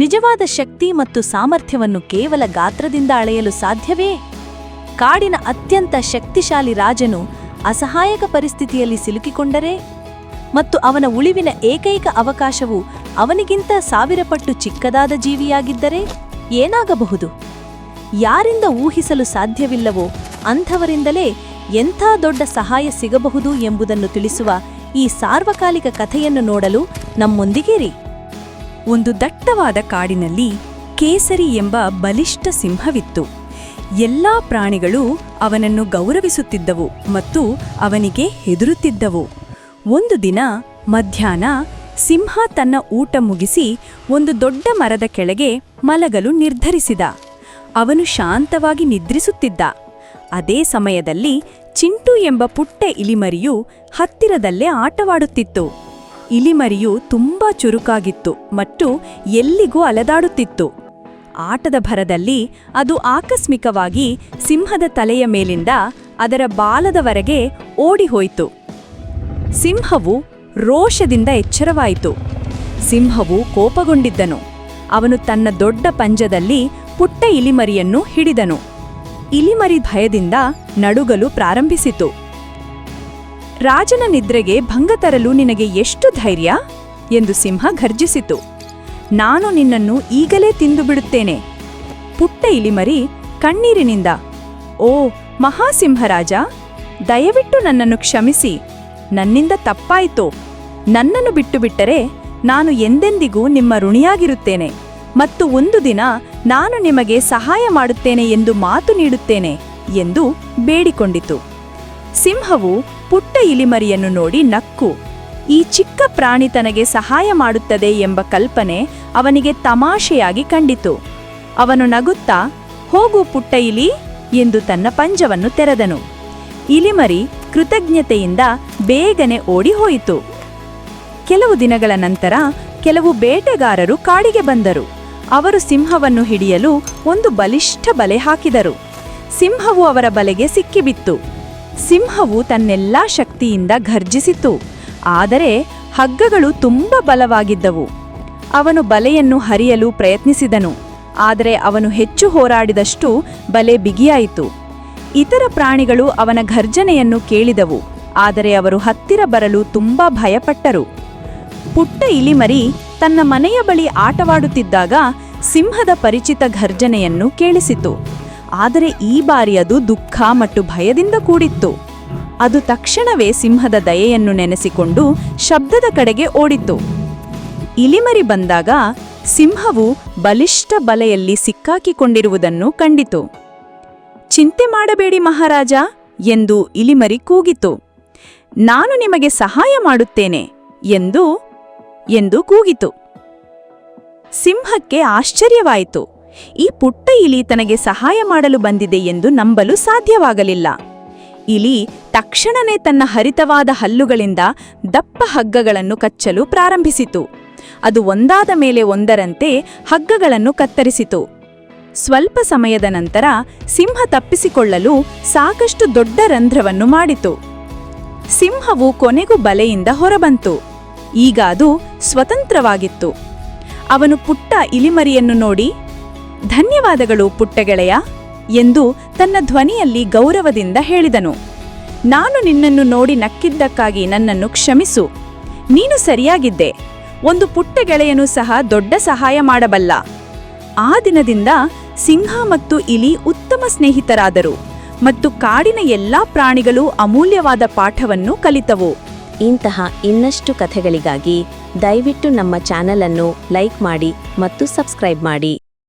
ನಿಜವಾದ ಶಕ್ತಿ ಮತ್ತು ಸಾಮರ್ಥ್ಯವನ್ನು ಕೇವಲ ಗಾತ್ರದಿಂದ ಅಳೆಯಲು ಸಾಧ್ಯವೇ? ಕಾಡಿನ ಅತ್ಯಂತ ಶಕ್ತಿಶಾಲಿ ರಾಜನು ಅಸಹಾಯಕ ಪರಿಸ್ಥಿತಿಯಲ್ಲಿ ಸಿಲುಕಿಕೊಂಡರೆ ಮತ್ತು ಅವನ ಉಳಿವಿನ ಏಕೈಕ ಅವಕಾಶವು ಅವನಿಗಿಂತ 1000 ಪಟ್ಟು ಚಿಕ್ಕದಾದ ಜೀವಿಯಾಗಿದ್ದರೆ ಏನಾಗಬಹುದು? ಯಾರಿಂದ ಊಹಿಸಲು ಸಾಧ್ಯವಿಲ್ಲವೋ ಅಂಥವರಿಂದಲೇ ಎಂಥ ದೊಡ್ಡ ಸಹಾಯ ಸಿಗಬಹುದು ಎಂಬುದನ್ನು ತಿಳಿಸುವ ಈ ಸಾರ್ವಕಾಲಿಕ ಕಥೆಯನ್ನು ನೋಡಲು ನಮ್ಮೊಂದಿಗಿರಿ. ಒಂದು ದಟ್ಟವಾದ ಕಾಡಿನಲ್ಲಿ ಕೇಸರಿ ಎಂಬ ಬಲಿಷ್ಠ ಸಿಂಹವಿತ್ತು. ಎಲ್ಲಾ ಪ್ರಾಣಿಗಳು ಅವನನ್ನು ಗೌರವಿಸುತ್ತಿದ್ದವು ಮತ್ತು ಅವನಿಗೆ ಹೆದರುತ್ತಿದ್ದವು. ಒಂದು ದಿನ ಮಧ್ಯಾಹ್ನ ಸಿಂಹ ತನ್ನ ಊಟ ಮುಗಿಸಿ ಒಂದು ದೊಡ್ಡ ಮರದ ಕೆಳಗೆ ಮಲಗಲು ನಿರ್ಧರಿಸಿದ. ಅವನು ಶಾಂತವಾಗಿ ನಿದ್ರಿಸುತ್ತಿದ್ದ. ಅದೇ ಸಮಯದಲ್ಲಿ ಚಿಂಟು ಎಂಬ ಪುಟ್ಟ ಇಲಿಮರಿಯು ಹತ್ತಿರದಲ್ಲೇ ಆಟವಾಡುತ್ತಿತ್ತು. ಇಲಿಮರಿಯು ತುಂಬಾ ಚುರುಕಾಗಿತ್ತು ಮತ್ತು ಎಲ್ಲಿಗೂ ಅಲೆದಾಡುತ್ತಿತ್ತು. ಆಟದ ಭರದಲ್ಲಿ ಅದು ಆಕಸ್ಮಿಕವಾಗಿ ಸಿಂಹದ ತಲೆಯ ಮೇಲಿಂದ ಅದರ ಬಾಲದವರೆಗೆ ಓಡಿಹೋಯಿತು. ಸಿಂಹವು ರೋಷದಿಂದ ಎಚ್ಚರವಾಯಿತು. ಸಿಂಹವು ಕೋಪಗೊಂಡಿದ್ದನು. ಅವನು ತನ್ನ ದೊಡ್ಡ ಪಂಜದಲ್ಲಿ ಪುಟ್ಟ ಇಲಿಮರಿಯನ್ನು ಹಿಡಿದನು. ಇಲಿಮರಿ ಭಯದಿಂದ ನಡುಗಲು ಪ್ರಾರಂಭಿಸಿತು. ರಾಜನ ನಿದ್ರೆಗೆ ಭಂಗ ತರಲು ನಿನಗೆ ಎಷ್ಟು ಧೈರ್ಯ ಎಂದು ಸಿಂಹ ಘರ್ಜಿಸಿತು. ನಾನು ನಿನ್ನನ್ನು ಈಗಲೇ ತಿಂದುಬಿಡುತ್ತೇನೆ. ಪುಟ್ಟ ಇಲಿಮರಿ ಕಣ್ಣೀರಿನಿಂದ, ಓ ಮಹಾಸಿಂಹರಾಜ, ದಯವಿಟ್ಟು ನನ್ನನ್ನು ಕ್ಷಮಿಸಿ. ನನ್ನಿಂದ ತಪ್ಪಾಯಿತು. ನನ್ನನ್ನು ಬಿಟ್ಟುಬಿಟ್ಟರೆ ನಾನು ಎಂದೆಂದಿಗೂ ನಿಮ್ಮ ಋಣಿಯಾಗಿರುತ್ತೇನೆ ಮತ್ತು ಒಂದು ದಿನ ನಾನು ನಿಮಗೆ ಸಹಾಯ ಮಾಡುತ್ತೇನೆ ಎಂದು ಮಾತು ನೀಡುತ್ತೇನೆ ಎಂದು ಬೇಡಿಕೊಂಡಿತು. ಸಿಂಹವು ಪುಟ್ಟ ಇಲಿಮರಿಯನ್ನು ನೋಡಿ ನಕ್ಕು. ಈ ಚಿಕ್ಕ ಪ್ರಾಣಿ ತನಗೆ ಸಹಾಯ ಮಾಡುತ್ತದೆ ಎಂಬ ಕಲ್ಪನೆ ಅವನಿಗೆ ತಮಾಷೆಯಾಗಿ ಕಂಡಿತು. ಅವನು ನಗುತ್ತಾ, ಹೋಗು ಪುಟ್ಟ ಇಲಿ ಎಂದು ತನ್ನ ಪಂಜವನ್ನು ತೆರೆದನು. ಇಲಿಮರಿ ಕೃತಜ್ಞತೆಯಿಂದ ಬೇಗನೆ ಓಡಿ ಹೋಯಿತು. ಕೆಲವು ದಿನಗಳ ನಂತರ ಕೆಲವು ಬೇಟೆಗಾರರು ಕಾಡಿಗೆ ಬಂದರು. ಅವರು ಸಿಂಹವನ್ನು ಹಿಡಿಯಲು ಒಂದು ಬಲಿಷ್ಠ ಬಲೆ ಹಾಕಿದರು. ಸಿಂಹವು ಅವರ ಬಲೆಗೆ ಸಿಕ್ಕಿಬಿತ್ತು. ಸಿಂಹವು ತನ್ನೆಲ್ಲಾ ಶಕ್ತಿಯಿಂದ ಘರ್ಜಿಸಿತು. ಆದರೆ ಹಗ್ಗಗಳು ತುಂಬಾ ಬಲವಾಗಿದ್ದವು. ಅವನು ಬಲೆಯನ್ನು ಹರಿಯಲು ಪ್ರಯತ್ನಿಸಿದನು. ಆದರೆ ಅವನು ಹೆಚ್ಚು ಹೋರಾಡಿದಷ್ಟು ಬಲೆ ಬಿಗಿಯಾಯಿತು. ಇತರ ಪ್ರಾಣಿಗಳು ಅವನ ಘರ್ಜನೆಯನ್ನು ಕೇಳಿದವು. ಆದರೆ ಅವರು ಹತ್ತಿರ ಬರಲು ತುಂಬಾ ಭಯಪಟ್ಟರು. ಪುಟ್ಟ ಇಲಿಮರಿ ತನ್ನ ಮನೆಯ ಬಳಿ ಆಟವಾಡುತ್ತಿದ್ದಾಗ ಸಿಂಹದ ಪರಿಚಿತ ಘರ್ಜನೆಯನ್ನು ಕೇಳಿಸಿತು. ಆದರೆ ಈ ಬಾರಿ ಅದು ದುಃಖ ಮತ್ತು ಭಯದಿಂದ ಕೂಡಿತ್ತು. ಅದು ತಕ್ಷಣವೇ ಸಿಂಹದ ದಯೆಯನ್ನು ನೆನೆಸಿಕೊಂಡು ಶಬ್ದದ ಕಡೆಗೆ ಓಡಿತು. ಇಲಿಮರಿ ಬಂದಾಗ ಸಿಂಹವು ಬಲಿಷ್ಠ ಬಲೆಯಲ್ಲಿ ಸಿಕ್ಕಾಕಿಕೊಂಡಿರುವುದನ್ನು ಕಂಡಿತು. ಚಿಂತೆ ಮಾಡಬೇಡಿ ಮಹಾರಾಜ ಎಂದು ಇಲಿಮರಿ ಕೂಗಿತು. ನಾನು ನಿಮಗೆ ಸಹಾಯ ಮಾಡುತ್ತೇನೆ ಎಂದು ಕೂಗಿತು. ಸಿಂಹಕ್ಕೆ ಆಶ್ಚರ್ಯವಾಯಿತು. ಈ ಪುಟ್ಟ ಇಲಿ ತನಗೆ ಸಹಾಯ ಮಾಡಲು ಬಂದಿದೆ ಎಂದು ನಂಬಲು ಸಾಧ್ಯವಾಗಲಿಲ್ಲ. ಇಲಿ ತಕ್ಷಣವೇ ತನ್ನ ಹರಿತವಾದ ಹಲ್ಲುಗಳಿಂದ ದಪ್ಪ ಹಗ್ಗಗಳನ್ನು ಕಚ್ಚಲು ಪ್ರಾರಂಭಿಸಿತು. ಅದು ಒಂದಾದ ಮೇಲೆ ಒಂದರಂತೆ ಹಗ್ಗಗಳನ್ನು ಕತ್ತರಿಸಿತು. ಸ್ವಲ್ಪ ಸಮಯದ ನಂತರ ಸಿಂಹ ತಪ್ಪಿಸಿಕೊಳ್ಳಲು ಸಾಕಷ್ಟು ದೊಡ್ಡ ರಂಧ್ರವನ್ನು ಮಾಡಿತು. ಸಿಂಹವು ಕೊನೆಗೂ ಬಲೆಯಿಂದ ಹೊರಬಂತು. ಈಗ ಅದು ಸ್ವತಂತ್ರವಾಗಿತ್ತು. ಅವನು ಪುಟ್ಟ ಇಲಿಮರಿಯನ್ನು ನೋಡಿ, ಧನ್ಯವಾದಗಳು ಪುಟ್ಟ ಗೆಳೆಯ ಎಂದು ತನ್ನ ಧ್ವನಿಯಲ್ಲಿ ಗೌರವದಿಂದ ಹೇಳಿದನು. ನಾನು ನಿನ್ನನ್ನು ನೋಡಿ ನಕ್ಕಿದ್ದಕ್ಕಾಗಿ ನನ್ನನ್ನು ಕ್ಷಮಿಸು. ನೀನು ಸರಿಯಾಗಿದ್ದೆ. ಒಂದು ಪುಟ್ಟ ಗೆಳೆಯನು ಸಹ ದೊಡ್ಡ ಸಹಾಯ ಮಾಡಬಲ್ಲ. ಆ ದಿನದಿಂದ ಸಿಂಹ ಮತ್ತು ಇಲಿ ಉತ್ತಮ ಸ್ನೇಹಿತರಾದರು ಮತ್ತು ಕಾಡಿನ ಎಲ್ಲಾ ಪ್ರಾಣಿಗಳು ಅಮೂಲ್ಯವಾದ ಪಾಠವನ್ನು ಕಲಿತವು. ಇಂತಹ ಇನ್ನಷ್ಟು ಕಥೆಗಳಿಗಾಗಿ ದಯವಿಟ್ಟು ನಮ್ಮ ಚಾನೆಲ್ ಅನ್ನು ಲೈಕ್ ಮಾಡಿ ಮತ್ತು ಸಬ್ಸ್ಕ್ರೈಬ್ ಮಾಡಿ.